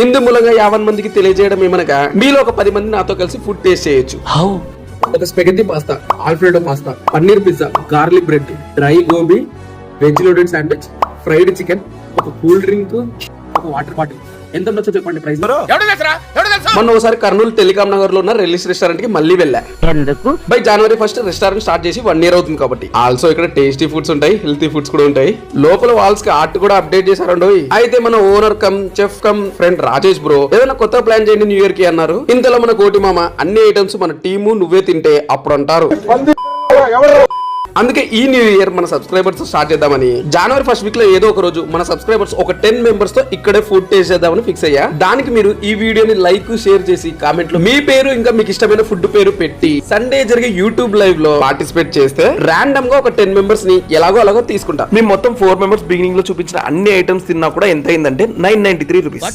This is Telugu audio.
ఇందు మూలంగా 50 మందికి తెలియజేయడం ఏమనగా మీలో ఒక 10 మంది నాతో కలిసి ఫుడ్ టేస్ట్ చేయొచ్చు. ఒక spaghetti pasta, Alfredo pasta, paneer pizza, garlic bread, dry gobi, veg loaded sandwich, fried chicken, ఒక కూల్ డ్రింక్, ఒక వాటర్ బాటిల్. ఎంత ఉండొచ్చో చెప్పండి ప్రైస్. మొన్న ఒకసారి కర్నూలు టెలికాం నగర్ లో ఉన్న రెలిస్ రెస్టారెంట్ కి మళ్ళీ వెళ్ళా. బై జనవరి 1 రెస్టారెంట్ స్టార్ట్ చేసి 1 year అవుతుంది కాబట్టి. ఆల్సో ఇక్కడ టేస్టీ ఫుడ్స్ ఉంటాయి, హెల్తీ ఫుడ్స్ కూడా ఉంటాయి. లోపల వాల్స్ కి ఆర్ట్ కూడా అప్డేట్ చేశారండి. అయితే మన owner cum chef come friend Rajesh bro ఏదైనా కొత్త ప్లాన్ చేయండి న్యూ ఇయర్ కి అన్నారు. ఇంతలో మన కోటి మామ అన్ని ఐటమ్స్ మన టీము నువ్వే తింటే అప్పుడు అంటారు. అందుకే ఈ న్యూ ఇయర్ మన సబ్స్క్రైబర్స్ స్టార్ట్ చేద్దామని జనవరి 1st వీక్ లో ఏదో ఒక రోజు మన సబ్స్క్రైబర్స్ ఒక 10 మెంబర్స్ తో ఇక్కడే ఫుడ్ టేస్ట్ చేద్దామని ఫిక్స్ అయ్యా. దానికి మీరు ఈ వీడియోని లైక్ షేర్ చేసి కామెంట్ లో మీ పేరు ఇంకా మీకు ఇష్టమైన ఫుడ్ పేరు పెట్టి సండే జరిగే యూట్యూబ్ లైవ్ లో పార్టిసిపేట్ చేస్తే రాండమ్ గా ఒక 10 మెంబర్స్ ని ఎలాగో తీసుకుంటా. మేము మొత్తం 4 మెంబర్స్ బిగినింగ్ లో చూపించిన అన్ని ఐటమ్స్ తిన్నా కూడా ఎంత అయిందంటే 993 రూపీస్.